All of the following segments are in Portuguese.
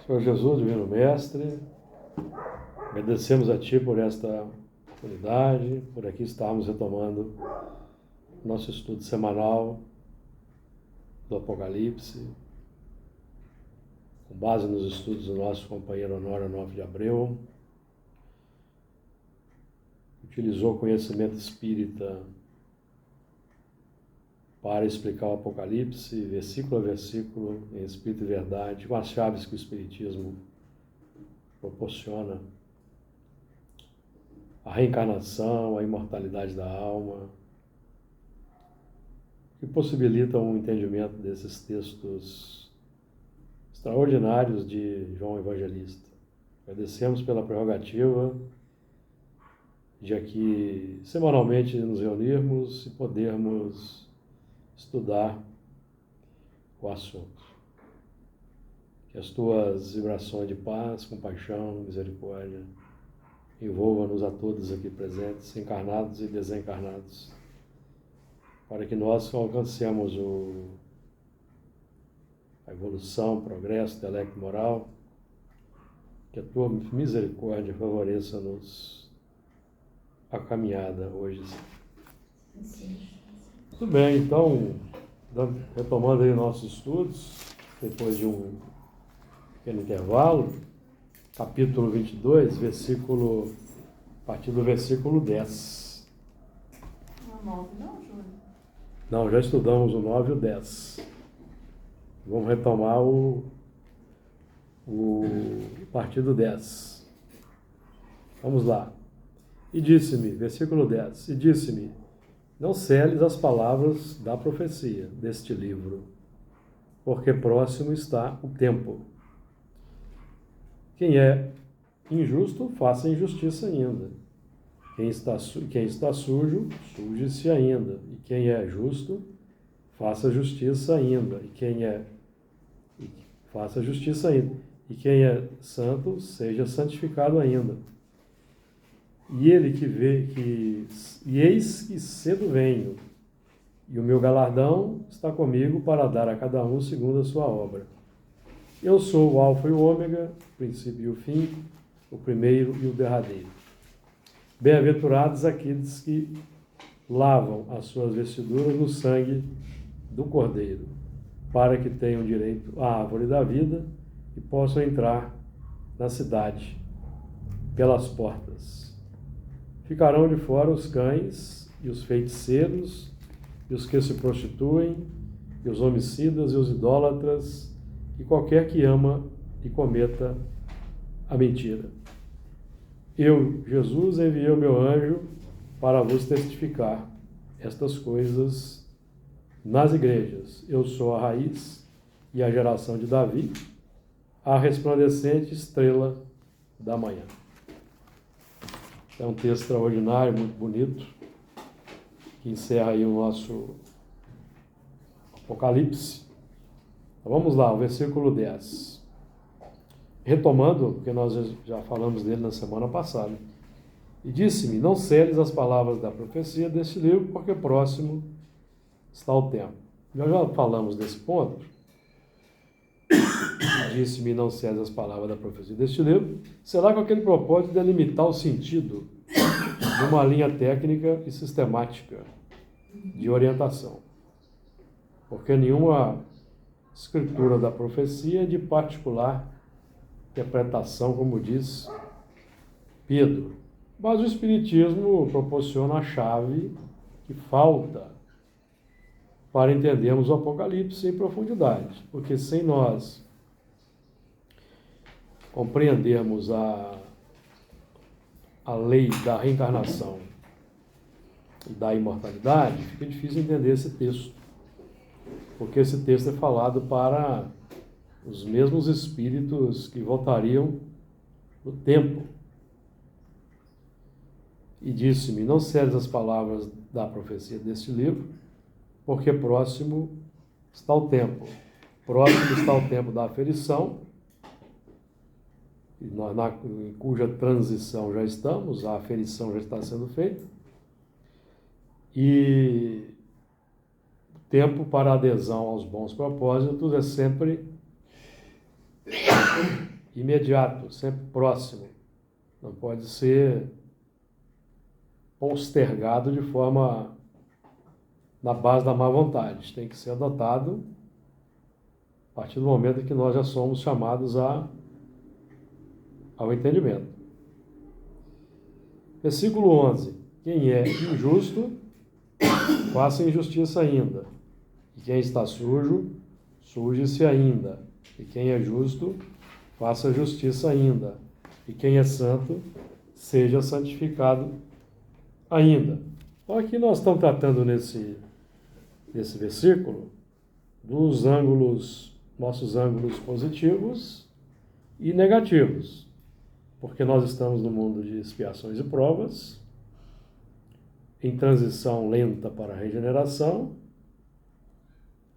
Senhor Jesus, Divino Mestre, agradecemos a Ti por esta oportunidade, por aqui estarmos retomando nosso estudo semanal do Apocalipse, com base nos estudos do nosso companheiro Honório Onofre de Abreu. Utilizou o conhecimento espírita para explicar o Apocalipse, versículo a versículo, em Espírito e Verdade, com as chaves que o Espiritismo proporciona, a reencarnação, a imortalidade da alma, que possibilitam um entendimento desses textos extraordinários de João Evangelista. Agradecemos pela prerrogativa de aqui semanalmente nos reunirmos e podermos estudar o assunto. Que as tuas vibrações de paz, compaixão, misericórdia envolvam-nos a todos aqui presentes, encarnados e desencarnados, para que nós alcancemos a evolução, o progresso intelecto moral, que a tua misericórdia favoreça-nos a caminhada hoje. Sim. Muito bem, então, retomando aí nossos estudos, depois de um pequeno intervalo, capítulo 22, a partir do versículo 10. Não, 9 não, Júlio? Não, já estudamos o 9 e o 10. Vamos retomar o partido do 10. Vamos lá. E disse-me, versículo 10, e disse-me, não celes as palavras da profecia deste livro, porque próximo está o tempo. Quem é injusto, faça injustiça ainda. Quem está sujo, suje-se ainda. E quem é justo, faça justiça ainda. Faça justiça ainda. E quem é santo, seja santificado ainda. E eis que cedo venho, e o meu galardão está comigo para dar a cada um segundo a sua obra. Eu sou o Alfa e o Ômega, o princípio e o fim, o primeiro e o derradeiro. Bem-aventurados aqueles que lavam as suas vestiduras no sangue do Cordeiro, para que tenham direito à árvore da vida e possam entrar na cidade pelas portas. Ficarão de fora os cães e os feiticeiros, e os que se prostituem, e os homicidas e os idólatras, e qualquer que ama e cometa a mentira. Eu, Jesus, enviei o meu anjo para vos testificar estas coisas nas igrejas. Eu sou a raiz e a geração de Davi, a resplandecente estrela da manhã. É um texto extraordinário, muito bonito, que encerra aí o nosso Apocalipse. Então, vamos lá, o versículo 10. Retomando, porque nós já falamos dele na semana passada. E disse-me, não celes as palavras da profecia deste livro, porque próximo está o tempo. Nós já falamos desse ponto. Disse-me, não celes as palavras da profecia deste livro. Será com aquele propósito de delimitar o sentido de uma linha técnica e sistemática de orientação. Porque nenhuma escritura da profecia é de particular interpretação, como diz Pedro. Mas o Espiritismo proporciona a chave que falta para entendermos o Apocalipse em profundidade. Porque sem nós compreendermos a lei da reencarnação e da imortalidade, fica difícil entender esse texto. Porque esse texto é falado para os mesmos espíritos que voltariam no tempo. E disse-me, não celes as palavras da profecia deste livro, porque próximo está o tempo. Próximo está o tempo da aferição, em cuja transição já estamos, a aferição já está sendo feita, e o tempo para adesão aos bons propósitos é sempre imediato, sempre próximo. Não pode ser postergado de forma na base da má vontade. Tem que ser adotado a partir do momento em que nós já somos chamados ao entendimento. Versículo 11. Quem é injusto, faça injustiça ainda. E quem está sujo, suje-se ainda. E quem é justo, faça justiça ainda. E quem é santo, seja santificado ainda. Então aqui nós estamos tratando nesse versículo dos nossos ângulos positivos e negativos. Porque nós estamos no mundo de expiações e provas, em transição lenta para a regeneração,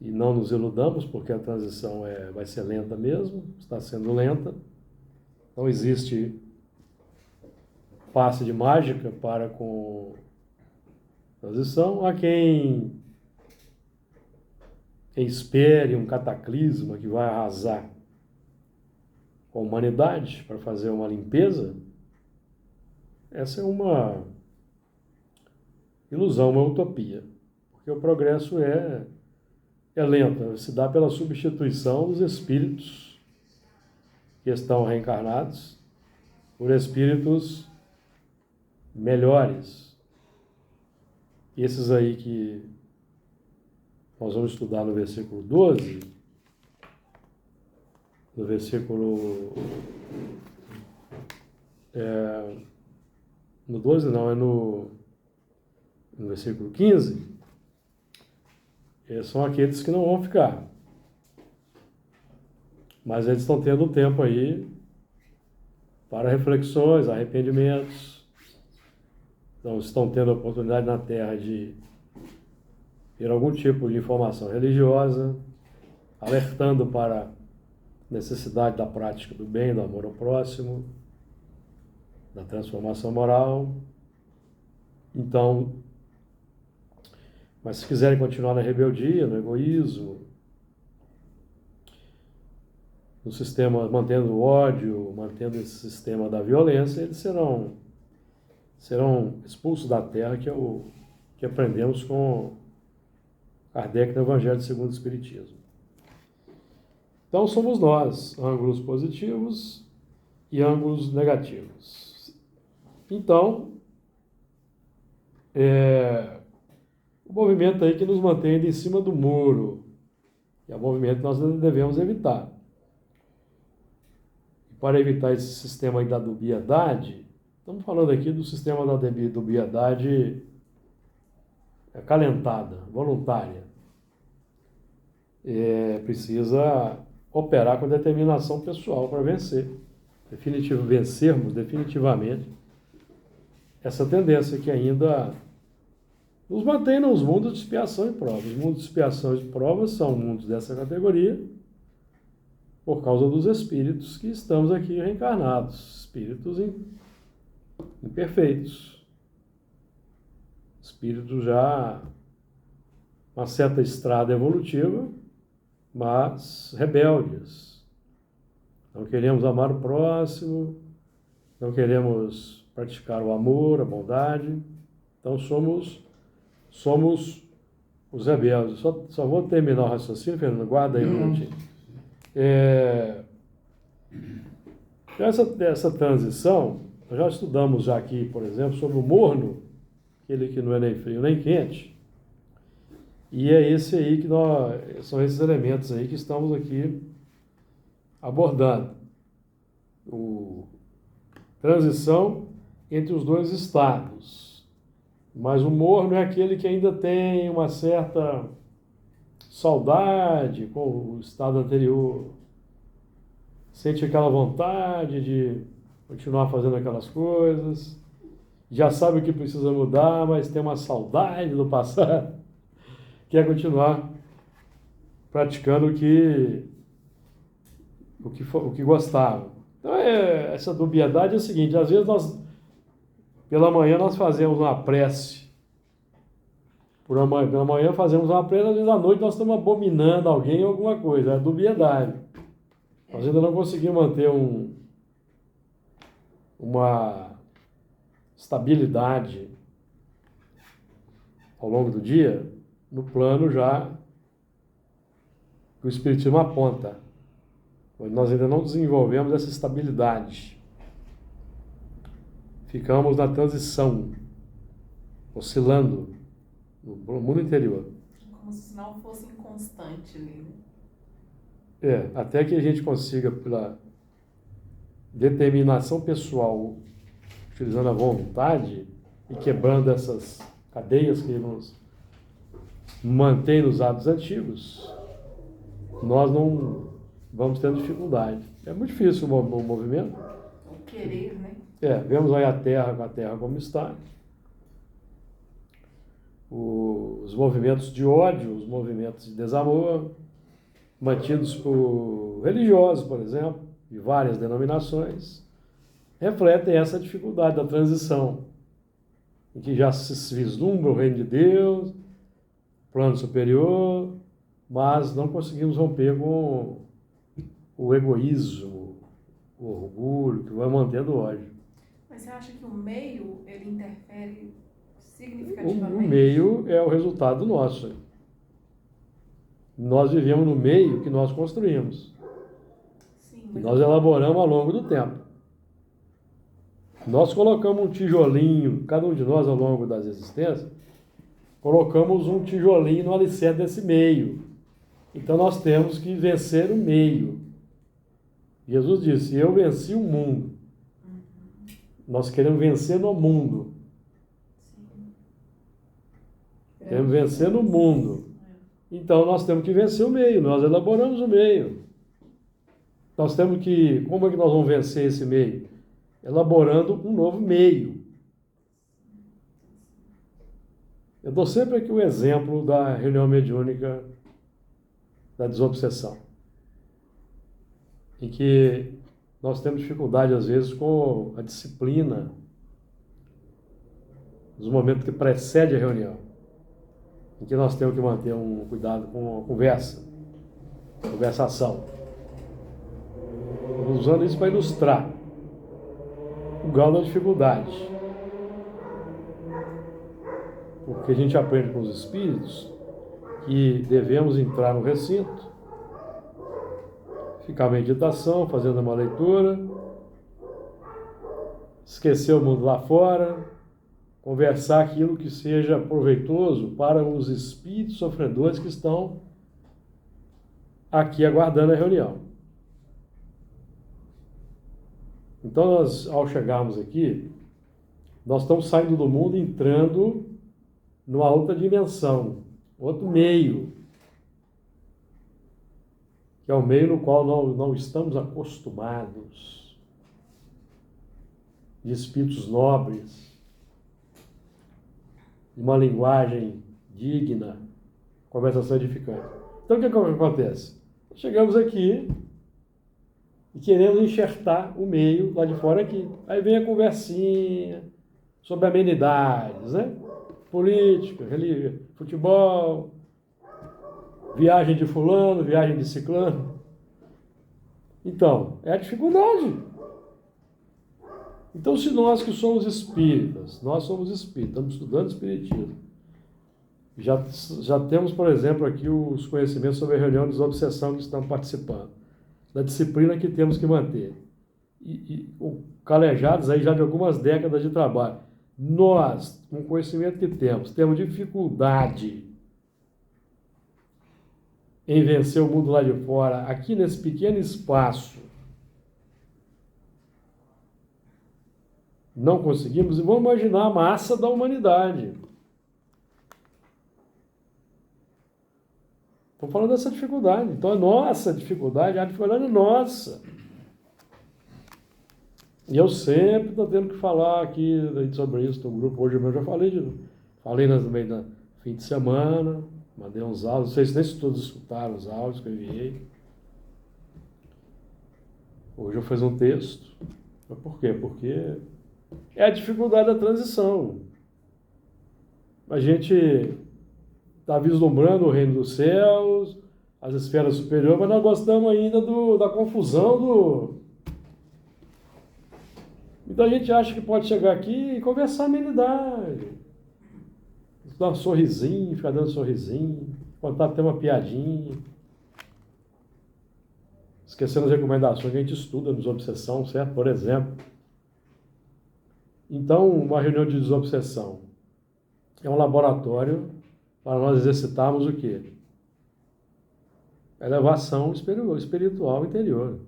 e não nos iludamos, porque a transição vai ser lenta mesmo, está sendo lenta. Não existe passe de mágica para com transição. Há quem espere um cataclisma que vai arrasar com a humanidade para fazer uma limpeza. Essa é uma ilusão, uma utopia, porque o progresso é lento, se dá pela substituição dos espíritos que estão reencarnados por espíritos melhores. Esses aí que nós vamos estudar no versículo 12, no versículo... no 12 não, é no versículo 15, são aqueles que não vão ficar. Mas eles estão tendo um tempo aí para reflexões, arrependimentos. Então, estão tendo a oportunidade na Terra de ter algum tipo de informação religiosa, alertando para a necessidade da prática do bem, do amor ao próximo, da transformação moral. Então, mas se quiserem continuar na rebeldia, no egoísmo, no sistema, mantendo o ódio, mantendo esse sistema da violência, eles serão expulsos da Terra, que é o que aprendemos com Kardec no Evangelho segundo o Espiritismo. Então somos nós, ângulos positivos e ângulos negativos. Então, o movimento aí que nos mantém em cima do muro, que é o movimento que nós devemos evitar. E para evitar esse sistema aí da dubiedade, estamos falando aqui do sistema da dubiedade acalentada, voluntária. Precisa operar com determinação pessoal para vencermos definitivamente essa tendência que ainda nos mantém nos mundos de expiação e prova. Os mundos de expiação e provas são mundos dessa categoria por causa dos espíritos que estamos aqui reencarnados, espíritos imperfeitos, espíritos já uma certa estrada evolutiva, mas rebeldes. Não queremos amar o próximo, não queremos praticar o amor, a bondade. Então somos os rebeldes. Só vou terminar o raciocínio, Fernando, guarda aí um minutinho. Essa transição, nós já estudamos já aqui, por exemplo, sobre o morno, aquele que não é nem frio nem quente, e é esse aí são esses elementos aí que estamos aqui abordando. Transição entre os dois estados. Mas o morno é aquele que ainda tem uma certa saudade com o estado anterior. Sente aquela vontade de continuar fazendo aquelas coisas. Já sabe o que precisa mudar, mas tem uma saudade do passado. Quer continuar praticando o que gostava. Então, essa dubiedade é o seguinte: às vezes pela manhã nós fazemos uma prece. Pela manhã fazemos uma prece, às vezes à noite nós estamos abominando alguém ou alguma coisa. É dubiedade. Nós ainda não conseguimos manter uma estabilidade ao longo do dia no plano já que o Espiritismo aponta. Nós ainda não desenvolvemos essa estabilidade. Ficamos na transição, oscilando no mundo interior. Como se o sinal fosse inconstante ali, né? Até que a gente consiga, pela determinação pessoal, utilizando a vontade e quebrando essas cadeias que nos mantêm nos hábitos antigos, nós não vamos tendo dificuldade. É muito difícil o movimento. O querer, né? Vemos aí a Terra como está. Os movimentos de ódio, os movimentos de desamor, mantidos por religiosos, por exemplo, de várias denominações, refletem essa dificuldade da transição, em que já se vislumbra o reino de Deus, plano superior, mas não conseguimos romper com o egoísmo, o orgulho, que vai mantendo o ódio. Mas você acha que o meio, ele interfere O significativamente? meio é o resultado nosso. Nós vivemos no meio que nós construímos. Sim, Que nós elaboramos ao longo do tempo. Nós colocamos um tijolinho, cada um de nós ao longo das existências, colocamos um tijolinho no alicerce desse meio. Então nós temos que vencer o meio. Jesus disse, eu venci o mundo. Nós queremos vencer no mundo. Sim. Queremos vencer no mundo. Então nós temos que vencer o meio, nós elaboramos o meio. Nós temos que, como é que nós vamos vencer esse meio? Elaborando um novo meio. Eu dou sempre aqui o exemplo da reunião mediúnica da desobsessão, em que nós temos dificuldade às vezes com a disciplina nos momentos que precede a reunião, em que nós temos que manter um cuidado com a conversação. Estou usando isso para ilustrar o grau da dificuldade. Porque a gente aprende com os espíritos que devemos entrar no recinto, ficar em meditação, fazendo uma leitura, esquecer o mundo lá fora, conversar aquilo que seja proveitoso para os espíritos sofredores que estão aqui aguardando a reunião. Então, nós, ao chegarmos aqui, nós estamos saindo do mundo e entrando numa outra dimensão, outro meio, que é o meio no qual não estamos acostumados, de espíritos nobres, de uma linguagem digna, conversação edificante. Então, o que acontece? Chegamos aqui e queremos enxertar o meio lá de fora aqui. Aí vem a conversinha sobre amenidades, né? Política, religião, futebol, viagem de fulano, viagem de ciclano. Então, é a dificuldade. Então, se nós que somos espíritas, estamos estudando espiritismo, já temos, por exemplo, aqui os conhecimentos sobre a reunião de desobsessão que estamos participando, da disciplina que temos que manter. E calejados aí já de algumas décadas de trabalho. Nós, com o conhecimento que temos dificuldade em vencer o mundo lá de fora, aqui nesse pequeno espaço. Não conseguimos, e vamos imaginar a massa da humanidade. Estou falando dessa dificuldade. Então, a nossa dificuldade, a dificuldade é nossa. E eu sempre estou tendo que falar aqui sobre isso no grupo. Hoje eu já falei no meio do fim de semana, mandei uns áudios, não sei se nem todos escutaram os áudios que eu enviei. Hoje eu fiz um texto. Mas por quê? Porque é a dificuldade da transição. A gente está vislumbrando o reino dos céus, as esferas superiores, mas nós gostamos ainda da confusão do... Então a gente acha que pode chegar aqui e conversar amenidade. Dar um sorrisinho, ficar dando sorrisinho, contar até uma piadinha. Esquecendo as recomendações que a gente estuda nos Obsessão, certo? Por exemplo. Então, uma reunião de desobsessão é um laboratório para nós exercitarmos o quê? Elevação espiritual interior.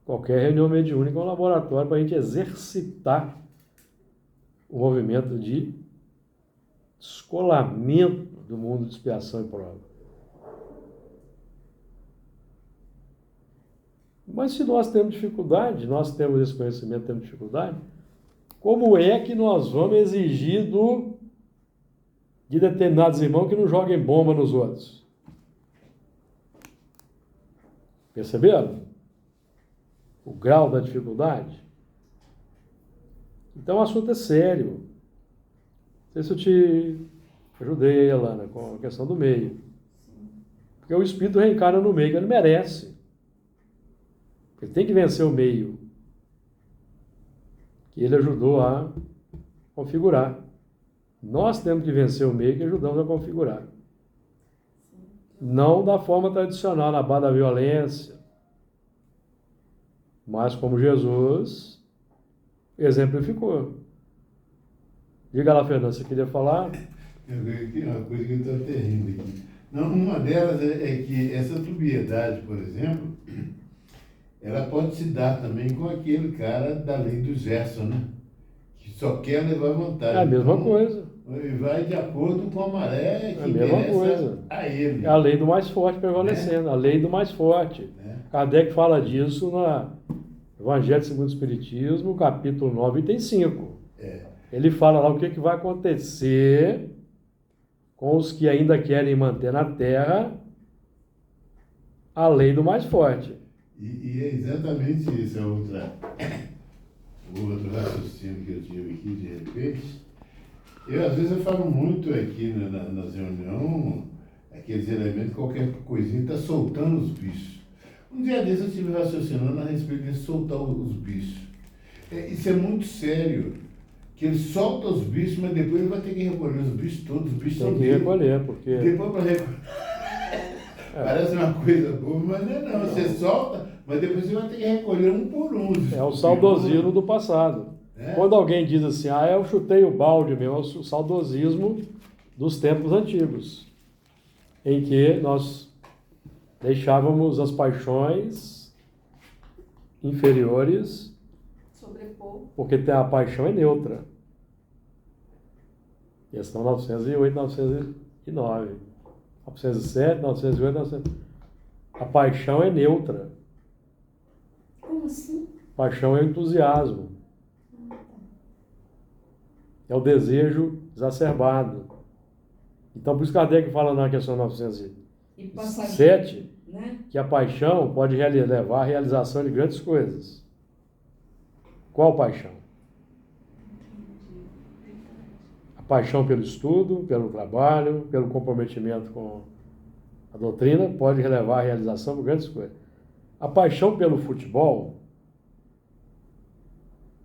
Qualquer reunião mediúnica é um laboratório para a gente exercitar o movimento de descolamento do mundo de expiação e prova. Mas se nós temos dificuldade, nós temos esse conhecimento, temos dificuldade, como é que nós vamos exigir de determinados irmãos que não joguem bomba nos outros? Perceberam? O grau da dificuldade? Então o assunto é sério. Não sei se eu te ajudei aí, Alana, com a questão do meio. Porque o espírito reencarna no meio que ele merece. Ele tem que vencer o meio que ele ajudou a configurar. Nós temos que vencer o meio que ajudamos a configurar. Não da forma tradicional, na base da violência, mas como Jesus exemplificou. Diga lá, Fernando, você queria falar? Uma coisa que eu estou até rindo aqui. Não, uma delas é que essa dubiedade, por exemplo, ela pode se dar também com aquele cara da lei do Gerson, né? Que só quer levar vantagem. É a mesma coisa. E vai de acordo com a maré que É a mesma coisa. a ele. É a lei do mais forte prevalecendo, a lei do mais forte. Kardec fala disso no Evangelho segundo o Espiritismo, capítulo 9, item 5. Ele fala lá o que vai acontecer com os que ainda querem manter na Terra a lei do mais forte. E é exatamente isso, o outro raciocínio que eu tive aqui, de repente. Às vezes eu falo muito aqui nas reuniões, aqueles elementos, qualquer coisinha está soltando os bichos. Um dia desses eu estive raciocinando a respeito de soltar os bichos. Isso é muito sério. Que ele solta os bichos, mas depois ele vai ter que recolher os bichos todos, os bichos são dele. Tem que recolher, porque... Depois para recolher... Parece uma coisa boa, mas não. Você solta, mas depois você vai ter que recolher um por um. É o saudosismo do passado. Quando alguém diz assim, eu chutei o balde mesmo, é o saudosismo dos tempos antigos, em que nós deixávamos as paixões inferiores, porque a paixão é neutra. Questão 908, 909. 907, 908, 908. A paixão é neutra. Como assim? Paixão é o entusiasmo. É o desejo exacerbado. Então, por isso Kardec fala na questão 907, que a paixão pode levar à realização de grandes coisas. Qual paixão? A paixão pelo estudo, pelo trabalho, pelo comprometimento com a doutrina pode levar à realização de grandes coisas. A paixão pelo futebol,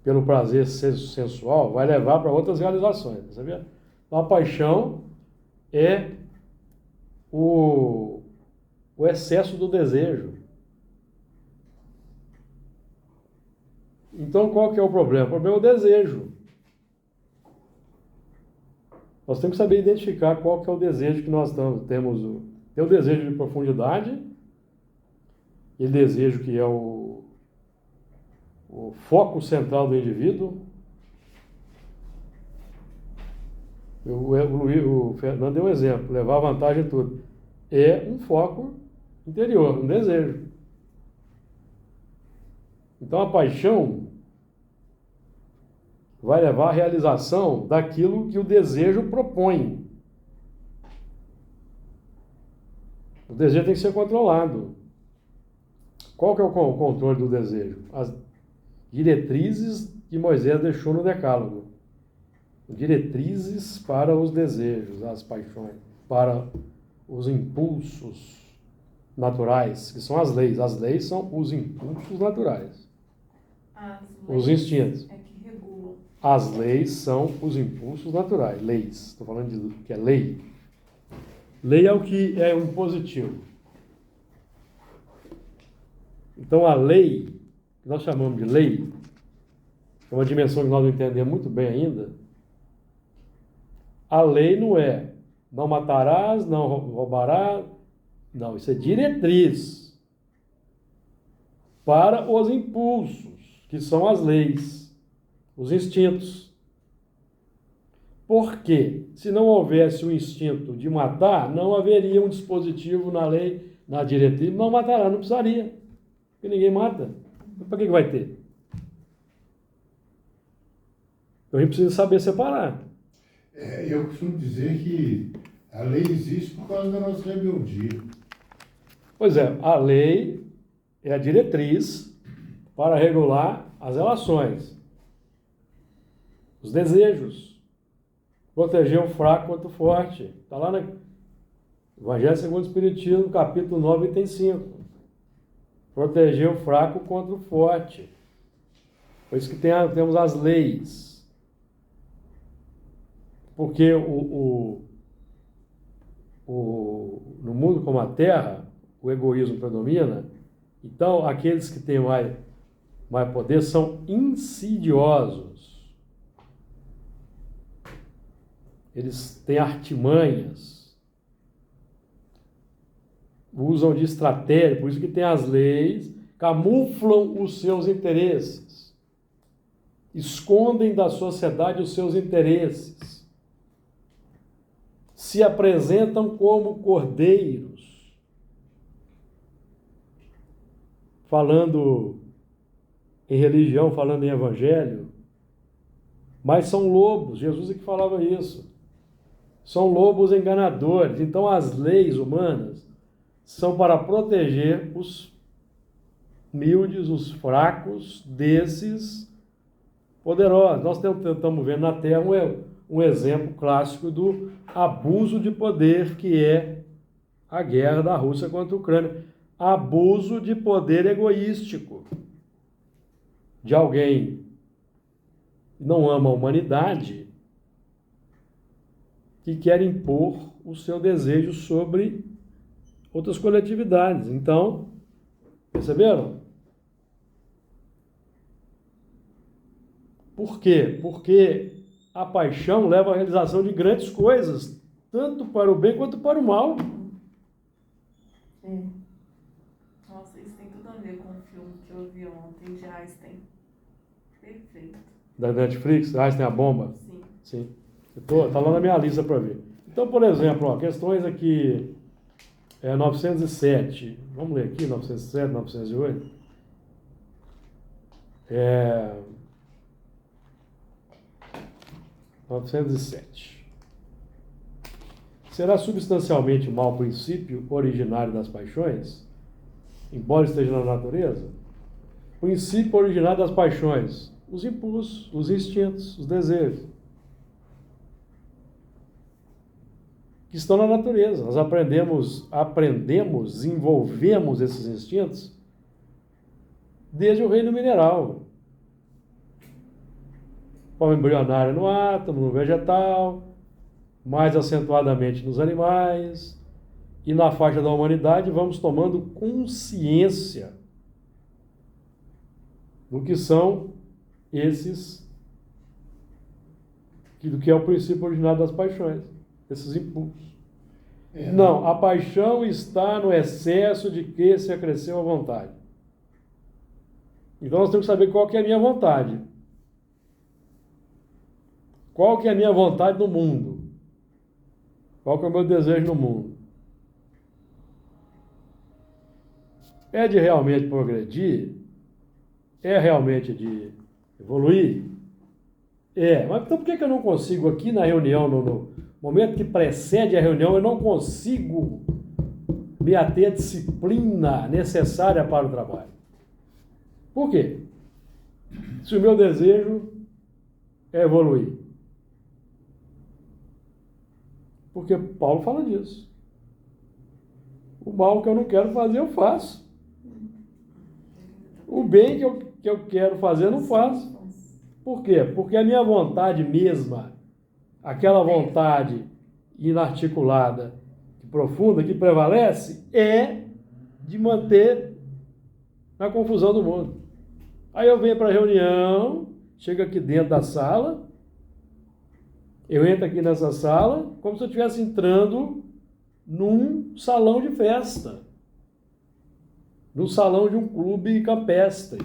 pelo prazer sensual, vai levar para outras realizações, sabia? Então, a paixão é o excesso do desejo. Então, qual que é o problema? O problema é o desejo. Nós temos que saber identificar qual que é o desejo que nós temos. Tem o desejo de profundidade, aquele desejo que é o foco central do indivíduo. O Fernando deu um exemplo, levar vantagem em tudo. É um foco interior, um desejo. Então a paixão vai levar à realização daquilo que o desejo propõe. O desejo tem que ser controlado. Qual que é o controle do desejo? As diretrizes que Moisés deixou no Decálogo. Diretrizes para os desejos, as paixões, para os impulsos naturais, que são as leis. As leis são os impulsos naturais, As os leis instintos. é que regulam. As leis são os impulsos naturais, leis. Estou falando de que é lei. Lei é o que é o impositivo. Então a lei, que nós chamamos de lei, é uma dimensão que nós não entendemos muito bem ainda. A lei não é não matarás, não roubarás. Não, isso é diretriz para os impulsos, que são as leis, os instintos. Porque, se não houvesse o instinto de matar, não haveria um dispositivo na lei, na diretriz, não matará, não precisaria. Porque ninguém mata. Para que vai ter? Então a gente precisa saber separar. Eu costumo dizer que a lei existe por causa da nossa rebeldia. Pois é, a lei é a diretriz para regular as relações, os desejos, proteger o fraco contra o forte. Está lá no Evangelho segundo o Espiritismo, capítulo 9, item 5. Proteger o fraco contra o forte. Por isso que temos as leis. Porque no mundo como a Terra, o egoísmo predomina. Então, aqueles que têm mais poder são insidiosos. Eles têm artimanhas. Usam de estratégia, por isso que tem as leis, camuflam os seus interesses. Escondem da sociedade os seus interesses. Se apresentam como cordeiros. Falando em religião, falando em evangelho, mas são lobos, Jesus é que falava isso. São lobos enganadores. Então as leis humanas são para proteger os humildes, os fracos desses poderosos. Nós estamos vendo na Terra um exemplo clássico do abuso de poder, que é a guerra da Rússia contra a Ucrânia. Abuso de poder egoístico de alguém que não ama a humanidade, que quer impor o seu desejo sobre outras coletividades. Então, perceberam? Por quê? Porque a paixão leva à realização de grandes coisas, tanto para o bem quanto para o mal. Nossa, isso tem tudo a ver com o filme que eu vi ontem de Einstein. Perfeito. Da Netflix, Einstein a bomba? Sim. Sim. Tá lá na minha lista para ver. Então, por exemplo, questões aqui, 907. Vamos ler aqui, 907, 908. 907. Será substancialmente mau princípio originário das paixões, embora esteja na natureza? Princípio originário das paixões, os impulsos, os instintos, os desejos, que estão na natureza. Nós aprendemos, desenvolvemos esses instintos desde o reino mineral. Forma embrionária no átomo, no vegetal, mais acentuadamente nos animais, e na faixa da humanidade vamos tomando consciência do que são do que é o princípio originário das paixões, esses impulsos. Não, a paixão está no excesso de que se acresceu à vontade. Então nós temos que saber qual que é a minha vontade. Qual que é a minha vontade no mundo? Qual que é o meu desejo no mundo? É de realmente progredir? É realmente de evoluir? Mas então por que eu não consigo aqui na reunião, no momento que precede a reunião, eu não consigo me ater à disciplina necessária para o trabalho? Por quê? Se o meu desejo é evoluir. Porque Paulo fala disso. O mal que eu não quero fazer, eu faço. O bem que eu quero fazer, eu não faço. Por quê? Porque a minha vontade mesma, aquela vontade inarticulada, profunda, que prevalece, é de manter na confusão do mundo. Aí eu venho para a reunião, chego aqui dentro da sala, eu entro aqui nessa sala como se eu estivesse entrando num salão de festa, num salão de um clube campestre.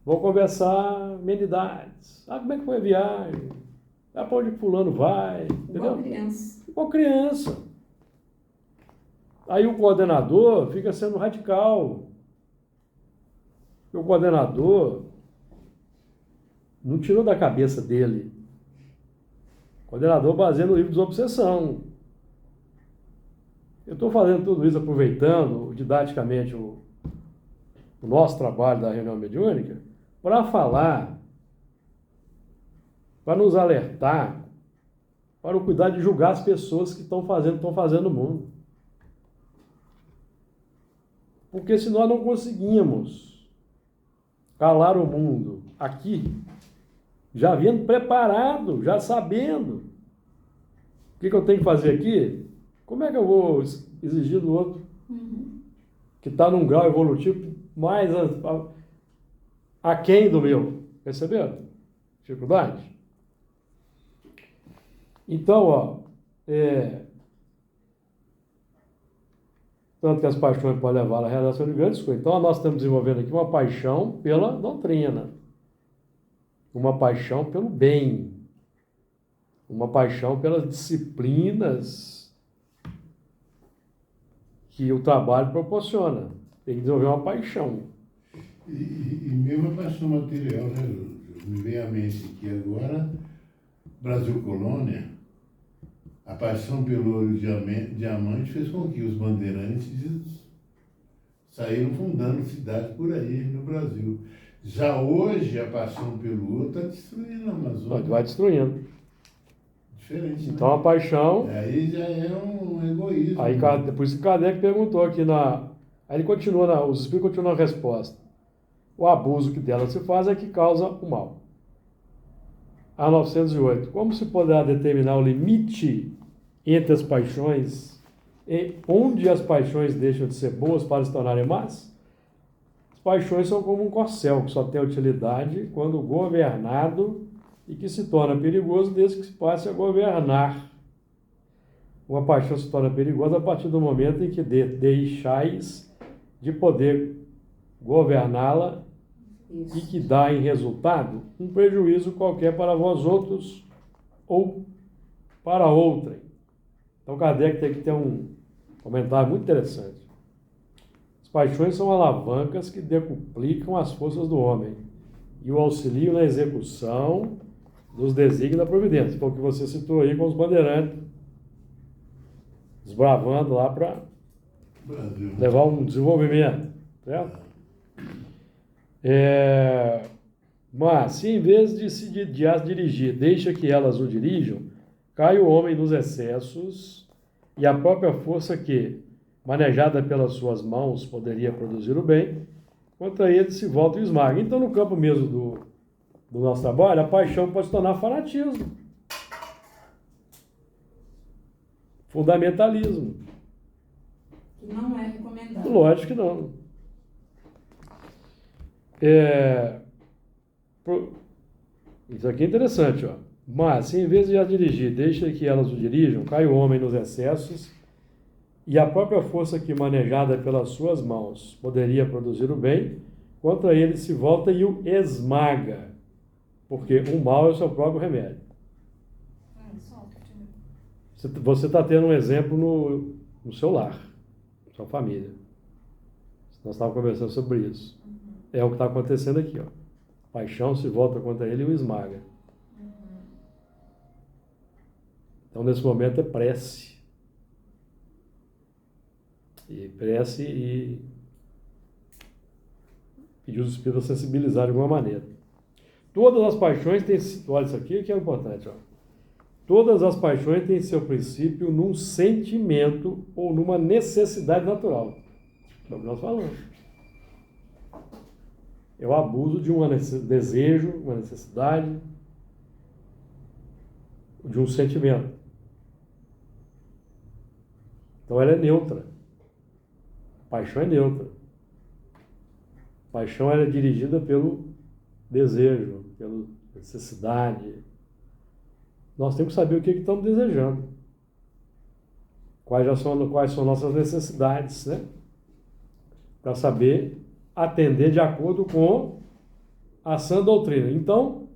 Vou conversar amenidades. Ah, como é que foi a viagem? Ah, para onde fulano vai? Entendeu? Igual criança. Igual criança. Aí o coordenador fica sendo radical. O coordenador não tirou da cabeça dele. O coordenador baseia no livro de desobsessão. Eu estou fazendo tudo isso aproveitando didaticamente o nosso trabalho da reunião mediúnica para falar, para nos alertar, para o cuidado de julgar as pessoas que estão fazendo o mundo. Porque se nós não conseguimos calar o mundo aqui, já vindo preparado, já sabendo o que eu tenho que fazer aqui, como é que eu vou exigir do outro que está num grau evolutivo mais aquém do meu? Perceberam? Dificuldade? Então, tanto que as paixões podem levar à realização de grandes coisas. Então, nós estamos desenvolvendo aqui uma paixão pela doutrina, uma paixão pelo bem, uma paixão pelas disciplinas que o trabalho proporciona. Tem que desenvolver uma paixão. E mesmo a paixão material, né? Me vem à mente que agora, Brasil Colônia, a paixão pelo ouro e diamante fez com que os bandeirantes saíram fundando cidades por aí no Brasil. Já hoje, a paixão pelo ouro está destruindo a Amazônia. Vai destruindo. Diferente, Então, né? a paixão... Aí já é um egoísmo. Aí, por isso que Kardec perguntou aqui Aí ele continua, os espíritos continuam a resposta. O abuso que dela se faz é que causa o mal. A 908. Como se poderá determinar o limite entre as paixões e onde as paixões deixam de ser boas para se tornarem más? As paixões são como um corcel que só tem utilidade quando governado e que se torna perigoso desde que se passe a governar. Uma paixão se torna perigosa a partir do momento em que deixais de poder governá-la e que dá em resultado um prejuízo qualquer para vós outros ou para outrem. Então Kardec tem que ter um comentário muito interessante. As paixões são alavancas que decuplicam as forças do homem e o auxiliam na execução dos desígnios da providência. Foi o que você citou aí com os bandeirantes, desbravando lá para levar um desenvolvimento, certo? Mas, se em vez de as dirigir, deixa que elas o dirijam, cai o homem nos excessos e a própria força que, manejada pelas suas mãos, poderia produzir o bem, contra ele se volta e esmaga. Então, no campo mesmo do nosso trabalho, a paixão pode se tornar fanatismo, fundamentalismo. Que não é recomendado. Lógico que não. Isso aqui é interessante, ó. Mas, se em vez de as dirigir, deixa que elas o dirijam, cai o homem nos excessos, e a própria força que, manejada pelas suas mãos, poderia produzir o bem, contra ele se volta e o esmaga, porque o mal é o seu próprio remédio. Você está tendo um exemplo no seu lar, na sua família. Nós estávamos conversando sobre isso. É o que está acontecendo aqui, ó. Paixão se volta contra ele e o esmaga. Então, nesse momento, é prece. E prece e pedir os espíritos a sensibilizar de alguma maneira. Todas as paixões têm... Olha, isso aqui que é importante, ó. Todas as paixões têm seu princípio num sentimento ou numa necessidade natural. É o que nós falamos. É o abuso de um desejo, uma necessidade, de um sentimento. Então ela é neutra. Paixão é neutra. Paixão ela é dirigida pelo desejo, pela necessidade. Nós temos que saber o que estamos desejando. Quais são nossas necessidades, né? Para saber atender de acordo com a sã doutrina. Então,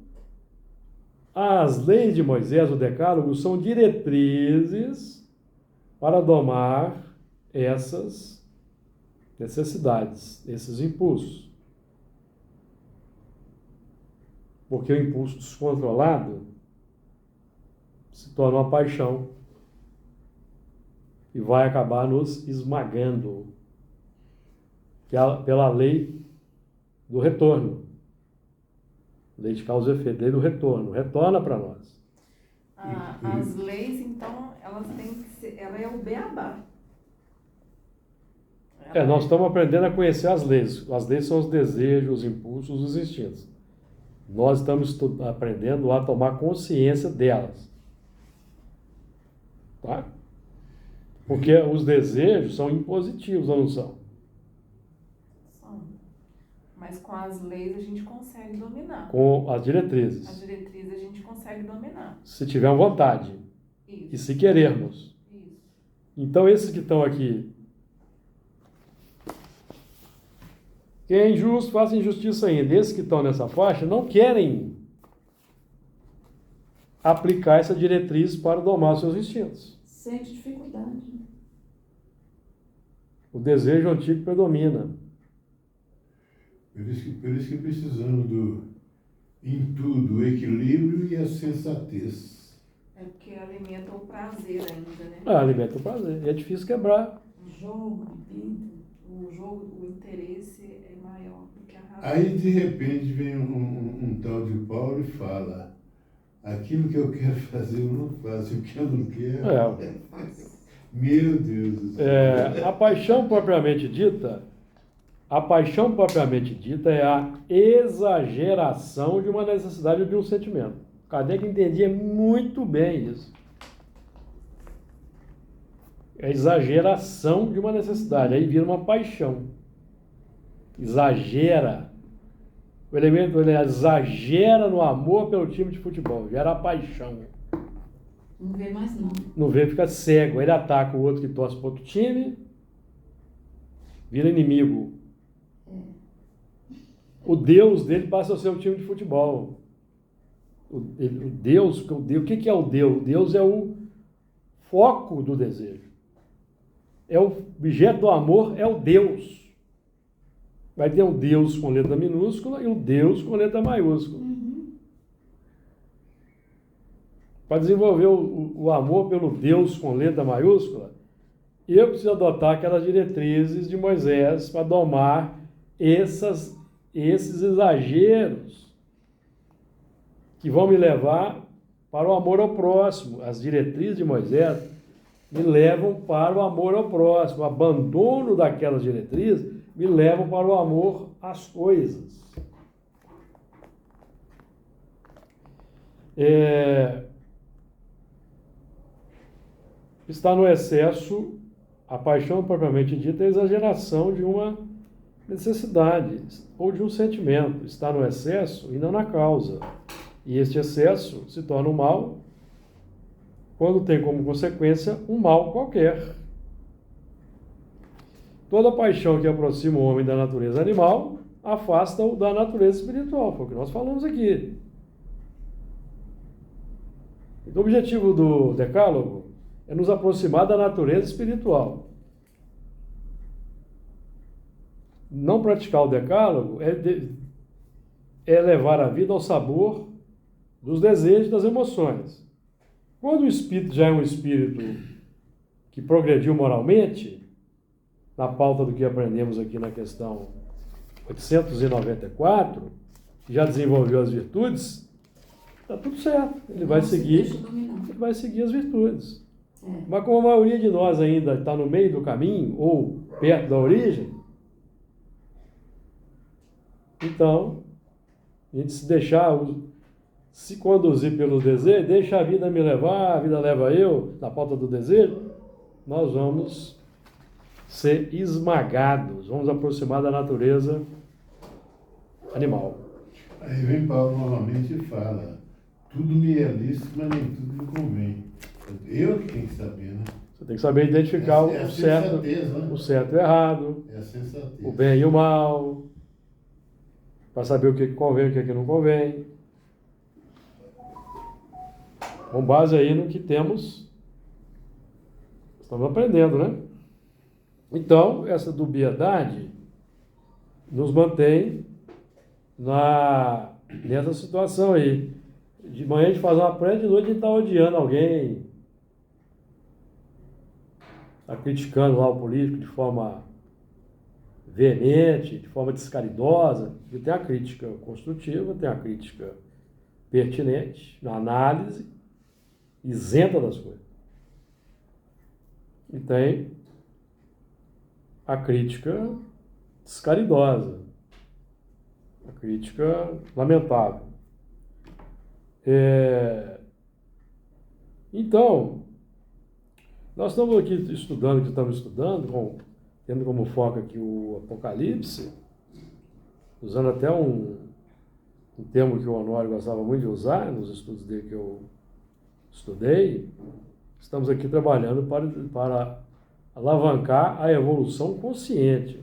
as leis de Moisés, o Decálogo, são diretrizes para domar essas necessidades, esses impulsos. Porque o impulso descontrolado se torna uma paixão e vai acabar nos esmagando pela lei do retorno. Lei de causa e efeito, lei do retorno. Retorna para nós. As leis, então, elas têm que ser... Ela é o beabá. Nós estamos aprendendo a conhecer as leis. As leis são os desejos, os impulsos, os instintos. Nós estamos aprendendo a tomar consciência delas. Tá? Porque os desejos são impositivos, ou não são? São. Mas com as leis a gente consegue dominar. Com as diretrizes. As diretrizes a gente consegue dominar. Se tivermos vontade. Isso. E se querermos. Isso. Então, esses que estão aqui, quem é injusto, faça injustiça ainda. Esses que estão nessa faixa não querem aplicar essa diretriz para domar os seus instintos. Sente dificuldade. O desejo antigo predomina. Por isso que precisamos em tudo, o equilíbrio e a sensatez. É porque alimenta o prazer ainda, né? Alimenta o prazer. E é difícil quebrar. O jogo, bebida. O interesse é maior do que a razão. Aí, de repente, vem um tal de Paulo e fala: aquilo que eu quero fazer eu não faço, o que eu não quero. Meu Deus do céu. A paixão propriamente dita é a exageração de uma necessidade ou de um sentimento. Kardec entendia muito bem isso. É a exageração de uma necessidade, aí vira uma paixão. Exagera. O elemento ele exagera no amor pelo time de futebol, gera paixão. Não vê mais não. Não vê, fica cego. Ele ataca o outro que torce para outro time, vira inimigo. O Deus dele passa a ser o time de futebol. O que é o Deus? O Deus é o foco do desejo. É o objeto do amor, é o Deus. Vai ter um Deus com letra minúscula e um Deus com letra maiúscula. Para desenvolver o amor pelo Deus com letra maiúscula, eu preciso adotar aquelas diretrizes de Moisés para domar esses exageros que vão me levar para o amor ao próximo. As diretrizes de Moisés me levam para o amor ao próximo. O abandono daquelas diretrizes me levam para o amor às coisas. Está no excesso, a paixão propriamente dita é a exageração de uma necessidade ou de um sentimento. Está no excesso e não na causa. E este excesso se torna um mal quando tem como consequência um mal qualquer. Toda paixão que aproxima o homem da natureza animal afasta-o da natureza espiritual, foi o que nós falamos aqui. Então, o objetivo do Decálogo é nos aproximar da natureza espiritual. Não praticar o Decálogo é levar a vida ao sabor dos desejos e das emoções. Quando o espírito já é um espírito que progrediu moralmente, na pauta do que aprendemos aqui na questão 894, que já desenvolveu as virtudes, Está tudo certo. Ele vai Não se seguir, deixa dominar. ele vai seguir as virtudes. É. Mas como a maioria de nós ainda está no meio do caminho, ou perto da origem, então, a gente se deixar, se conduzir pelo desejo, deixa a vida me levar, a vida leva eu, na pauta do desejo, nós vamos ser esmagados, vamos aproximar da natureza animal. Aí vem Paulo novamente e fala, tudo me é lícito, mas nem tudo me convém. Eu que tenho que saber, né? Você tem que saber identificar É a o certo, sensatez, né? o certo e o errado, É a sensatez. o bem e o mal, para saber o que convém e o que não convém. Com base aí no que temos, estamos aprendendo, né? Então, essa dubiedade nos mantém nessa situação aí. De manhã a gente faz uma prece, de noite a gente está odiando alguém, está criticando lá o político de forma veemente, de forma descaridosa. E tem a crítica construtiva, tem a crítica pertinente, na análise, isenta das coisas. E tem a crítica descaridosa, a crítica lamentável. Então, nós estamos aqui estudando, tendo como foco aqui o Apocalipse, usando até um termo que o Honório gostava muito de usar nos estudos dele que eu estudei. Estamos aqui trabalhando para alavancar a evolução consciente,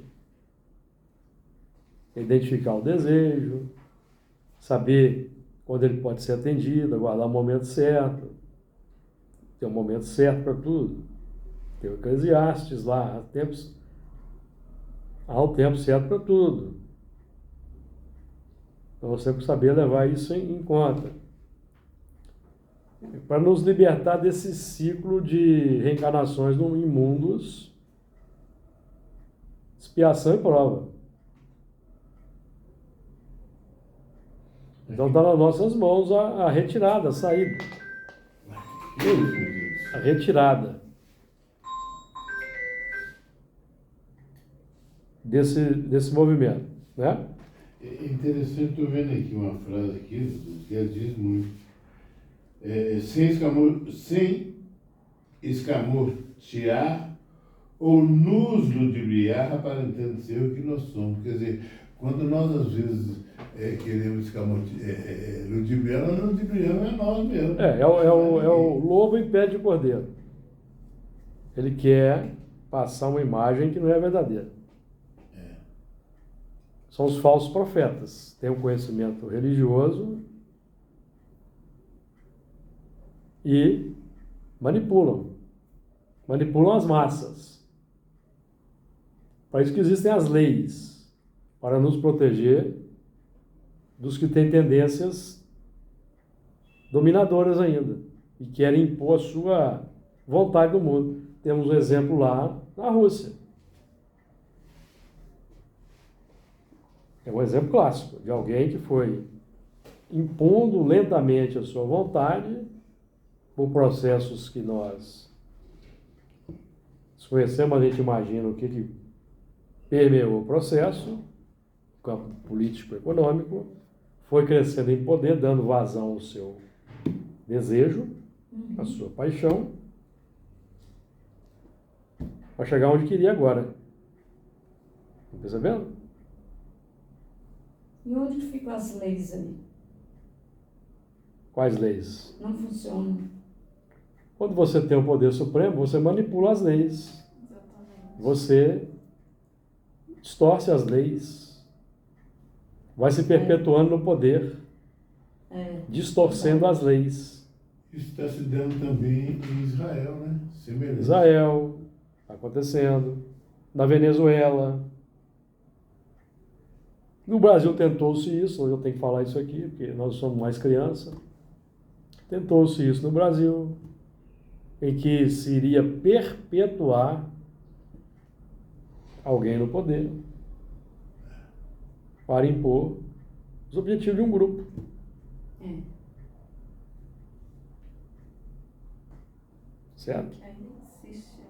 identificar o desejo, saber quando ele pode ser atendido, aguardar o momento certo, ter um momento certo para tudo. Tem o Eclesiastes lá, há um tempo certo para tudo. Então você tem que saber levar isso em conta. Para nos libertar desse ciclo de reencarnações em mundos, expiação e prova. Então está nas nossas mãos a retirada, a saída. A retirada desse movimento, né? É interessante, estou vendo aqui uma frase aqui, que ela diz muito. Sem escamotear ou nos ludibriar, aparentando ser o que nós somos. Quer dizer, quando nós às vezes queremos ludibriar, nós ludibriamos é nós mesmos. É o lobo em pé de cordeiro. Ele quer passar uma imagem que não é verdadeira. São os falsos profetas. Tem um conhecimento religioso e manipulam as massas. Para isso que existem as leis, para nos proteger dos que têm tendências dominadoras ainda e querem impor a sua vontade no mundo. Temos um exemplo lá na Rússia. É um exemplo clássico de alguém que foi impondo lentamente a sua vontade por processos que nós desconhecemos, a gente imagina o que permeou o processo, o campo político-econômico, foi crescendo em poder, dando vazão ao seu desejo, à sua paixão, para chegar onde queria agora. Está percebendo? E onde ficam as leis aí? Quais leis? Não funcionam. Quando você tem o poder supremo, você manipula as leis. Exatamente. Você distorce as leis. Vai se perpetuando no poder, distorcendo as leis. Isso está se dando também em Israel, né? Semelhante. Israel, está acontecendo. Na Venezuela. No Brasil tentou-se isso, eu tenho que falar isso aqui, porque nós somos mais criança. Tentou-se isso no Brasil, em que se iria perpetuar alguém no poder para impor os objetivos de um grupo. certo? Que ainda insiste.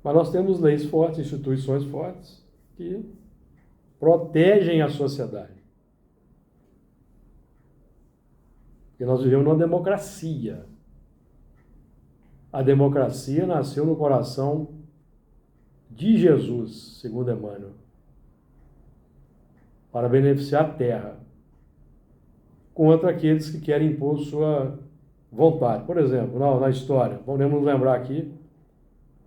Mas nós temos leis fortes, instituições fortes, que protegem a sociedade. Porque nós vivemos numa democracia. A democracia nasceu no coração de Jesus, segundo Emmanuel, para beneficiar a terra, contra aqueles que querem impor sua vontade. Por exemplo, na história, podemos lembrar aqui,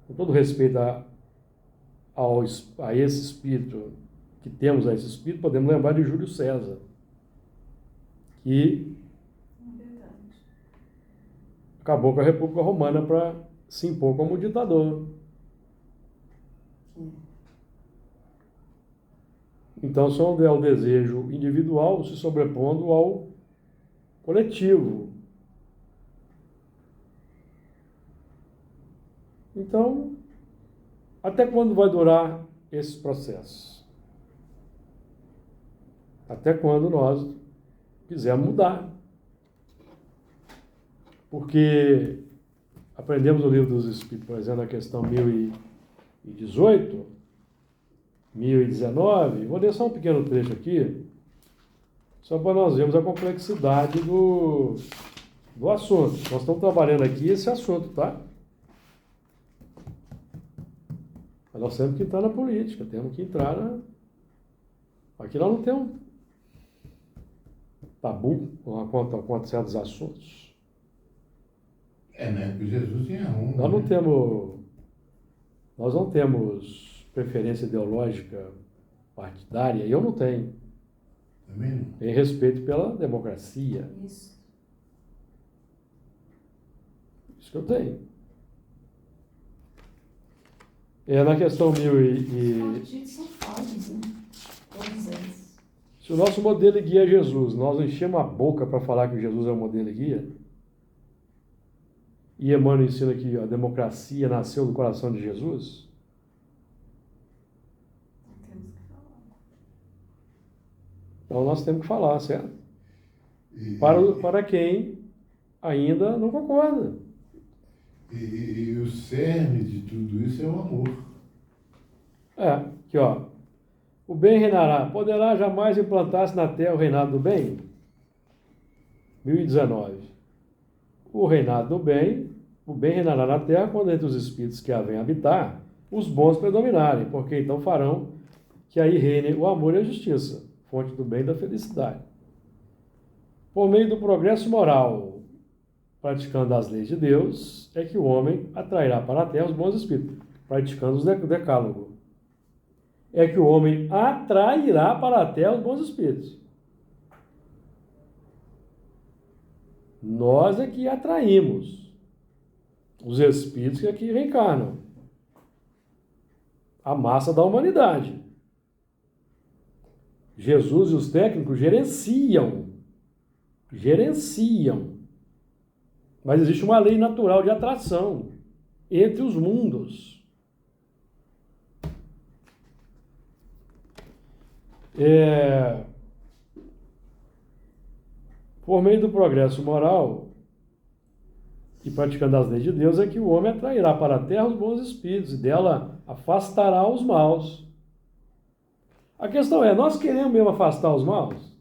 com todo respeito a esse espírito, que temos a esse espírito, podemos lembrar de Júlio César, que acabou com a República Romana para se impor como ditador. Então, é o desejo individual se sobrepondo ao coletivo. Então, até quando vai durar esse processo? Até quando nós quisermos mudar. Porque aprendemos no Livro dos Espíritos, por exemplo, na questão 1018, 1019, vou ler só um pequeno trecho aqui, só para nós vermos a complexidade do assunto. Nós estamos trabalhando aqui esse assunto, tá? Mas nós temos que entrar na política, temos que entrar na... Aqui nós não temos tabu quanto a certos assuntos. Né? Porque Jesus tinha um. Nós não temos preferência ideológica partidária, eu não tenho. Também não. Tenho respeito pela democracia. Isso. Isso que eu tenho. Na questão Os partidos são falsos, né? Todos eles. Se o nosso modelo e guia é Jesus, nós enchemos a boca para falar que Jesus é o modelo e guia, e Emmanuel ensina que a democracia nasceu do coração de Jesus, Temos que falar. então nós temos que falar, certo? E Para quem ainda não concorda. E o cerne de tudo isso é o amor. Aqui ó, o bem reinará, poderá jamais implantar-se na terra o reinado do bem? 1019. O reinado do bem, o bem reinará na terra quando entre os espíritos que a vêm habitar, os bons predominarem, porque então farão que aí reine o amor e a justiça, fonte do bem e da felicidade. Por meio do progresso moral, praticando as leis de Deus, é que o homem atrairá para a terra os bons espíritos, praticando os decálogo. É que o homem atrairá para a terra os bons espíritos. Nós é que atraímos os espíritos que aqui reencarnam. A massa da humanidade. Jesus e os técnicos gerenciam. Mas existe uma lei natural de atração entre os mundos. Por meio do progresso moral e praticando as leis de Deus é que o homem atrairá para a terra os bons espíritos e dela afastará os maus. A questão é, nós queremos mesmo afastar os maus?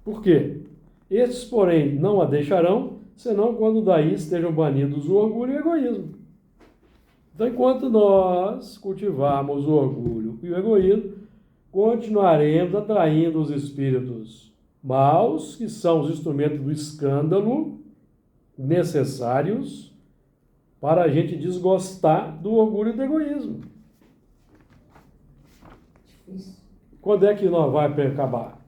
Por quê? Estes, porém, não a deixarão, senão quando daí estejam banidos o orgulho e o egoísmo. Então, enquanto nós cultivarmos o orgulho e o egoísmo, continuaremos atraindo os espíritos maus, que são os instrumentos do escândalo necessários para a gente desgostar do orgulho e do egoísmo. Difícil. Quando é que nós vai acabar?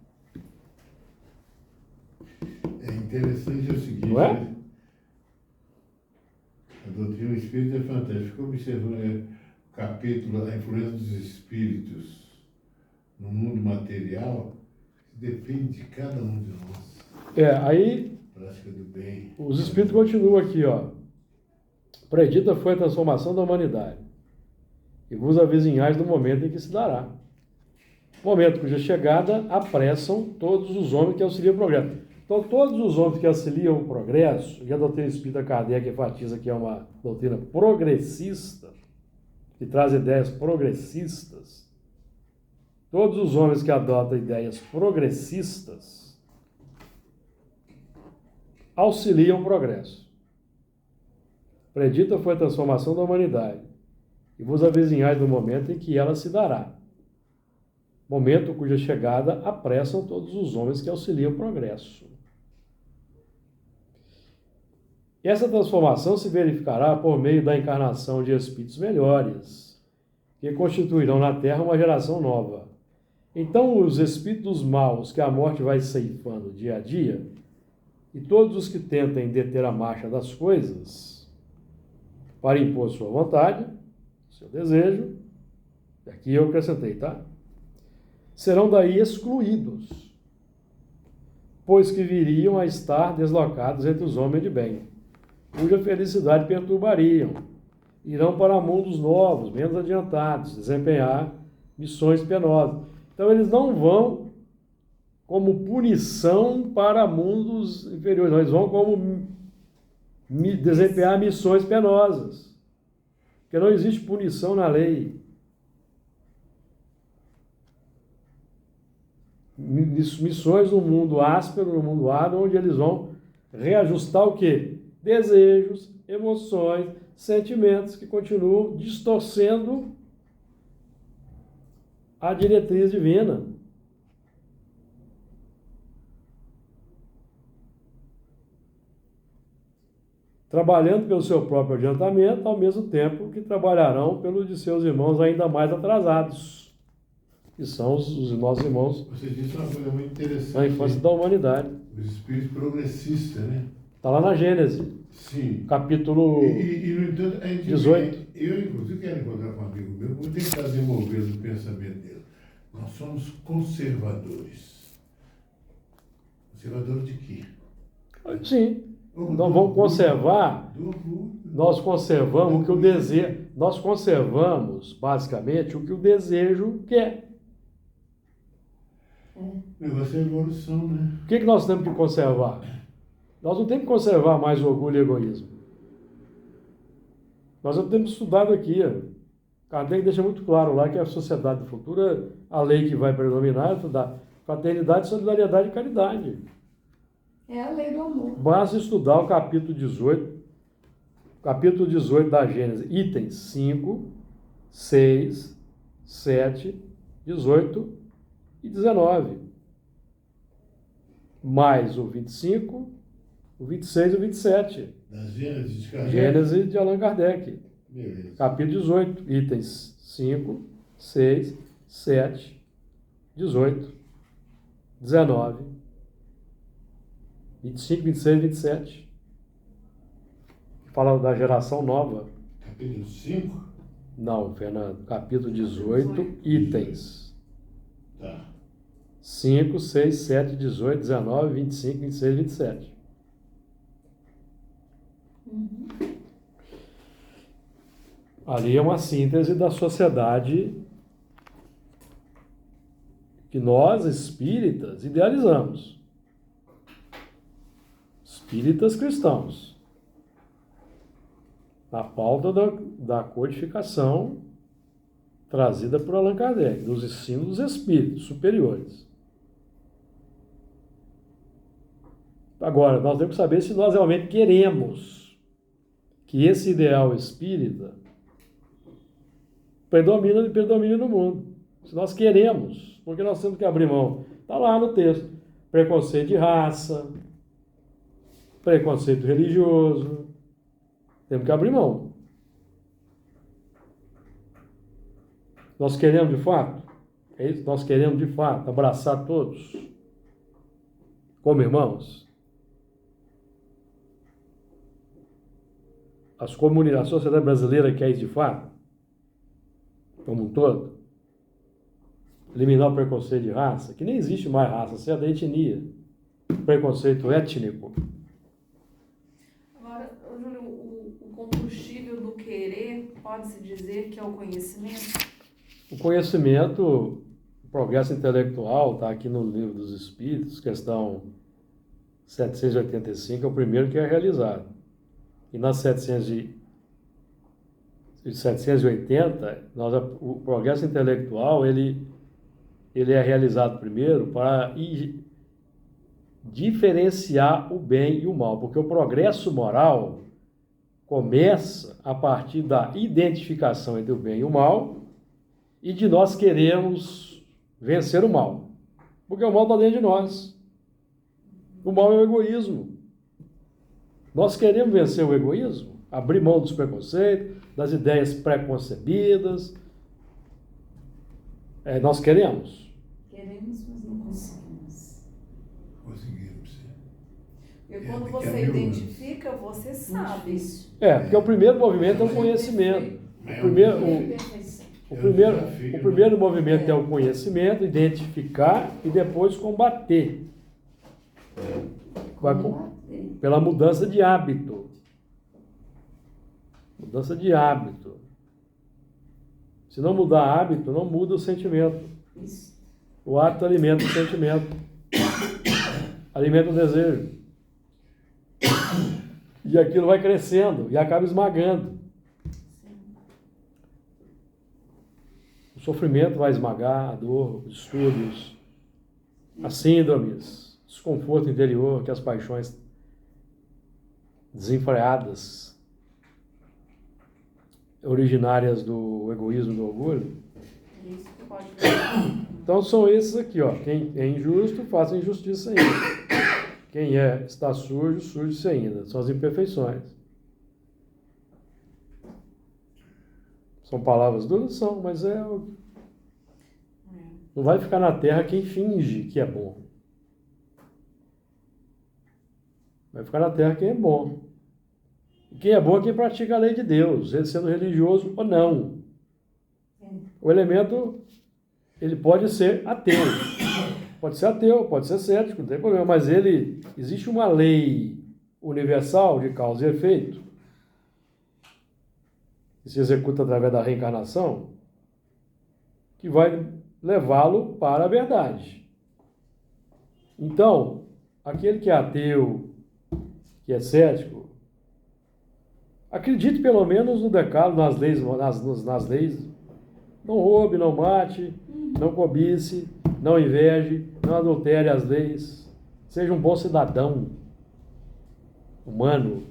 É interessante o seguinte, Não é? né? A doutrina espírita é fantástica. Fico observando o capítulo da influência dos espíritos no mundo material, que depende de cada um de nós. Aí Prática do bem. os espíritos continuam aqui, ó. Predita foi a transformação da humanidade, e vos avizinhais do momento em que se dará. Momento cuja chegada apressam todos os homens que auxiliam o progresso. Então, todos os homens que auxiliam o progresso, e a doutrina espírita Kardec enfatiza que é uma doutrina progressista, que traz ideias progressistas, todos os homens que adotam ideias progressistas auxiliam o progresso. Predita foi a transformação da humanidade, e vos avizinhais do momento em que ela se dará. Momento cuja chegada apressam todos os homens que auxiliam o progresso. Essa transformação se verificará por meio da encarnação de espíritos melhores, que constituirão na Terra uma geração nova. Então, os espíritos maus que a morte vai ceifando dia a dia, e todos os que tentem deter a marcha das coisas, para impor sua vontade, seu desejo, aqui eu acrescentei, tá? Serão daí excluídos, pois que viriam a estar deslocados entre os homens de bem, cuja felicidade perturbariam, irão para mundos novos, menos adiantados, desempenhar missões penosas. Então eles não vão como punição para mundos inferiores, não, eles vão como desempenhar missões penosas, porque não existe punição na lei. Missões no mundo áspero, no mundo árduo, onde eles vão reajustar o quê? Desejos, emoções, sentimentos que continuam distorcendo a diretriz divina. Trabalhando pelo seu próprio adiantamento, ao mesmo tempo que trabalharão pelo de seus irmãos ainda mais atrasados, que são os nossos irmãos Você disse uma coisa muito interessante. da infância da humanidade. Os espíritos progressistas, né? Está lá na Gênesis, Sim. capítulo No entanto, a gente 18. Eu, inclusive, quero encontrar com um amigo meu, vou tentar desenvolver o pensamento dele. Nós somos conservadores. Conservadores de quê? Sim, nós vamos conservar, nós conservamos o que o desejo, nós conservamos basicamente o que o desejo quer. O negócio é evolução, né? O que nós temos que conservar? Nós não temos que conservar mais o orgulho e o egoísmo. Nós já temos estudado aqui. Kardec deixa muito claro lá que a sociedade futura, a lei que vai predominar é da fraternidade, solidariedade e caridade. É a lei do amor. Basta estudar o capítulo 18 da Gênesis, itens 5, 6, 7, 18 e 19. Mais o 25, o 26 e o 27. Das Gênesis de Kardec. Gênesis de Allan Kardec. Beleza. Capítulo 18, itens 5, 6, 7, 18, 19, 25, 26 e 27. Fala da geração nova. Capítulo 5? Não, Fernando. Capítulo 18, itens. Tá. 5, 6, 7, 18, 19, 25, 26 e 27. Ali é uma síntese da sociedade que nós, espíritas, idealizamos. Espíritas cristãos. Na pauta da codificação trazida por Allan Kardec, dos ensinos dos espíritos superiores. Agora, nós temos que saber se nós realmente queremos que esse ideal espírita predomine no mundo. Se nós queremos, porque nós temos que abrir mão. Está lá no texto. Preconceito de raça, preconceito religioso. Temos que abrir mão. Nós queremos de fato? É isso? Nós queremos de fato abraçar todos como irmãos? A sociedade brasileira quer isso de fato? Como um todo? Eliminar o preconceito de raça, que nem existe mais raça, isso é da etnia. Preconceito étnico. Agora, Júlio, o combustível do querer pode-se dizer que é o conhecimento? O conhecimento, o progresso intelectual, está aqui no Livro dos Espíritos, questão 785 é o primeiro que é realizado. E na 780, o progresso intelectual, ele é realizado primeiro para diferenciar o bem e o mal, porque o progresso moral começa a partir da identificação entre o bem e o mal e de nós queremos vencer o mal, porque o mal está dentro de nós. O mal é o egoísmo. Nós queremos vencer o egoísmo, abrir mão dos preconceitos, das ideias pré-concebidas. Nós queremos. Queremos, mas não conseguimos. Conseguimos, sim. E quando que você é mil identifica, você sabe. Isso. Porque o primeiro movimento é o conhecimento. O primeiro movimento é o conhecimento, identificar e depois combater. Pela mudança de hábito. Mudança de hábito. Se não mudar hábito, não muda o sentimento. Isso. O hábito alimenta o sentimento. Alimenta o desejo. E aquilo vai crescendo e acaba esmagando. O sofrimento vai esmagar, a dor, os distúrbios, as síndromes, desconforto interior, que as paixões desenfreadas, originárias do egoísmo e do orgulho. Isso que pode. Então são esses aqui, ó. Quem é injusto, faça injustiça ainda. Quem está sujo, suje-se ainda. São as imperfeições. São palavras duras? São, mas não vai ficar na terra quem finge que é bom. Vai ficar na terra quem é bom. E quem é bom é quem pratica a lei de Deus, ele sendo religioso ou não. O elemento, ele pode ser ateu. Pode ser ateu, pode ser cético, não tem problema. Mas existe uma lei universal de causa e efeito, que se executa através da reencarnação, que vai levá-lo para a verdade. Então, aquele que é ateu, que é cético, acredite pelo menos no decálogo, nas leis. Não roube, não mate, não cobice, não inveje, não adultere as leis. Seja um bom cidadão humano.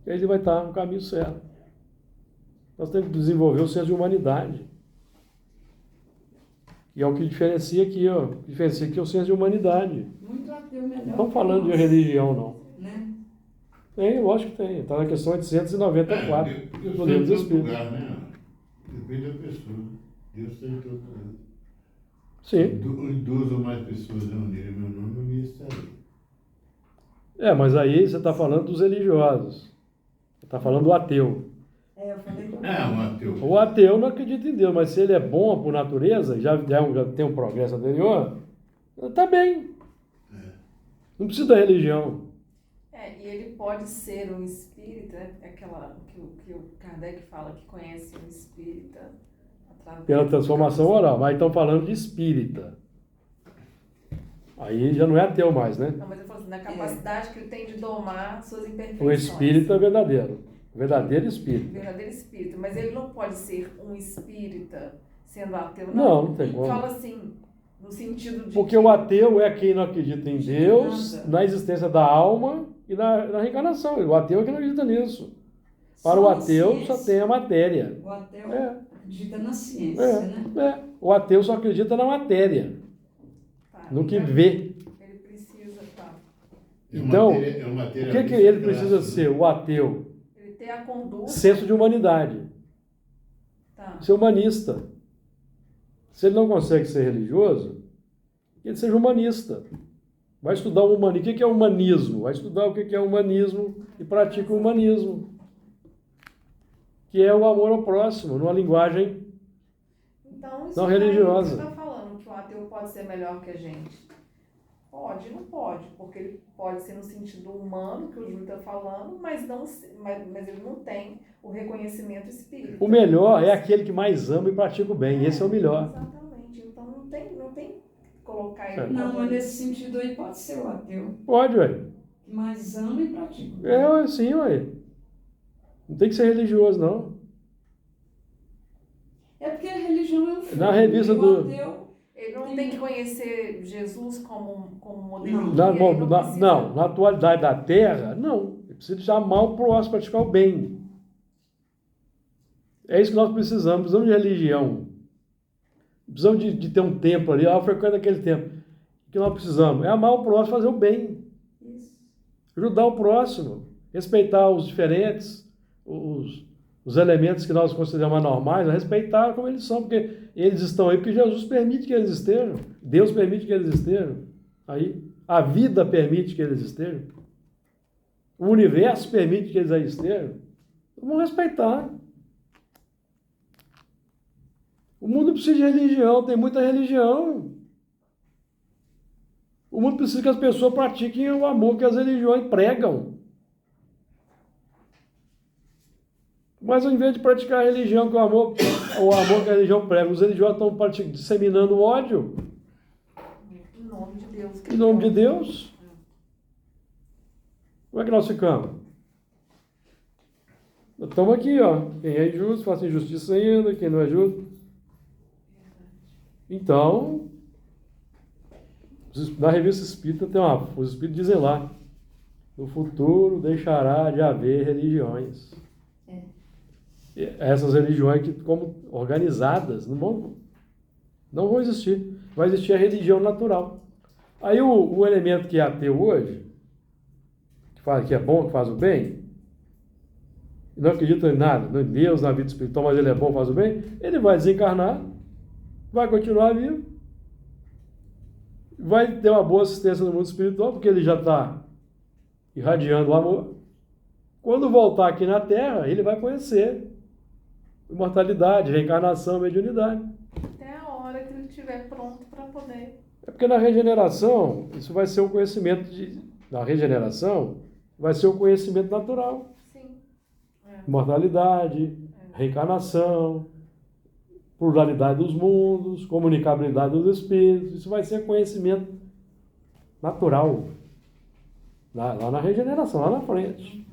E aí ele vai estar no caminho certo. Nós temos que desenvolver o senso de humanidade. E é o que diferencia aqui, ó. O que diferencia aqui é o senso de humanidade. Muito ateu melhor. Não estamos falando de religião, não. Né? Tem, lógico que tem. Está na questão 894 do Livro dos Espíritos. Lugar, né? Depende da pessoa. Deus está em todo lugar. Sim. Duas ou mais pessoas reunirem meu nome, eu me estarei. Mas aí você está falando dos religiosos. Você está falando do ateu. Eu falei com Um ateu. O ateu não acredita em Deus, mas se ele é bom por natureza, já tem um progresso anterior, está bem. Não precisa da religião. E ele pode ser um espírita, aquela que o Kardec fala que conhece um espírita. Pela transformação oral, mas estão falando de espírita. Aí já não é ateu mais, né? Não, mas eu falo assim, na capacidade que ele tem de domar suas imperfeições. O espírito é verdadeiro. Verdadeiro espírito. Verdadeiro espírito. Mas ele não pode ser um espírita sendo ateu, não. Não tem como. Fala assim, no sentido de... Porque o ateu é quem não acredita em Deus, na existência da alma e na reencarnação. O ateu é quem não acredita nisso. Para o ateu só tem a matéria. O ateu acredita na ciência, né? O ateu só acredita na matéria. No que vê. Ele precisa, Então, o que ele precisa ser, o ateu? Ele ter a conduta. Senso de humanidade. Ser humanista. Se ele não consegue ser religioso, que ele seja humanista. Vai estudar o humanismo. O que é humanismo? Vai estudar o que é humanismo e pratica o humanismo. Que é o amor ao próximo, numa linguagem não religiosa. Você está falando que o ateu pode ser melhor que a gente? Pode, não pode, porque ele pode ser no sentido humano, que o Júlio está falando, mas ele não tem o reconhecimento espírita. O melhor é aquele que mais ama e pratica o bem, esse é o melhor. Exatamente, então não tem colocar ele Não, como... mas nesse sentido aí pode ser o ateu, Pode, ué. que mais ama e pratica. É, ué, sim, ué. Não tem que ser religioso, não. É porque a religião é um fogo, Na revista e o do- ateu... Ele não tem que conhecer Jesus como modelo. Não. Na, Ele bom, não precisa- não, na atualidade da Terra, não. Ele precisa amar o próximo, praticar o bem. É isso que nós precisamos. Precisamos de religião. Precisamos de ter um templo ali. Ah, frequenta aquele templo. O que nós precisamos? É amar o próximo, fazer o bem. Isso. Ajudar o próximo. Respeitar os diferentes, os elementos que nós consideramos anormais, respeitar como eles são, porque eles estão aí porque Jesus permite que eles estejam. Deus permite que eles estejam. Aí, a vida permite que eles estejam. O universo permite que eles aí estejam. Vamos respeitar. O mundo precisa de religião, tem muita religião. O mundo precisa que as pessoas pratiquem o amor que as religiões pregam. Mas ao invés de praticar a religião que o amor que a religião prega, os religiosos estão disseminando ódio. Em nome de Deus. Em nome de Deus. Como é que nós ficamos? Estamos aqui, ó. Quem é injusto, faça injustiça ainda. Quem não é justo. Então, na revista Espírita tem os Espíritos dizem lá, no futuro deixará de haver religiões. Essas religiões que, como organizadas, não vão existir. Vai existir a religião natural. Aí o elemento que é ateu hoje, que é bom, que faz o bem, não acredita em nada, em Deus, na vida espiritual, mas ele é bom, faz o bem, ele vai desencarnar, vai continuar vivo, vai ter uma boa assistência no mundo espiritual, porque ele já está irradiando o amor. Quando voltar aqui na Terra, ele vai conhecer imortalidade, reencarnação, mediunidade. Até a hora que ele estiver pronto para poder. É porque na regeneração, isso vai ser um conhecimento na regeneração, vai ser um conhecimento natural. Sim. Imortalidade, reencarnação, pluralidade dos mundos, comunicabilidade dos espíritos, isso vai ser conhecimento natural. Lá na regeneração, lá na frente.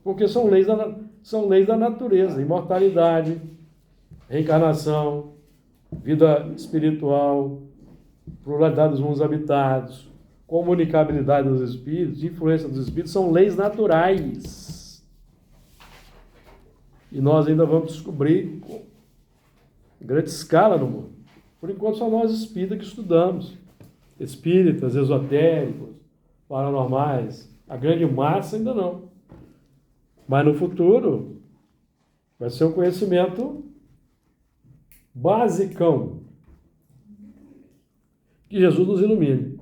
Porque são leis da natureza, imortalidade, reencarnação, vida espiritual, pluralidade dos mundos habitados, comunicabilidade dos espíritos, influência dos espíritos, são leis naturais. E nós ainda vamos descobrir com grande escala no mundo. Por enquanto, só nós espíritas que estudamos. Espíritas, esotéricos, paranormais. A grande massa ainda não. Mas no futuro, vai ser um conhecimento basicão. Que Jesus nos ilumine.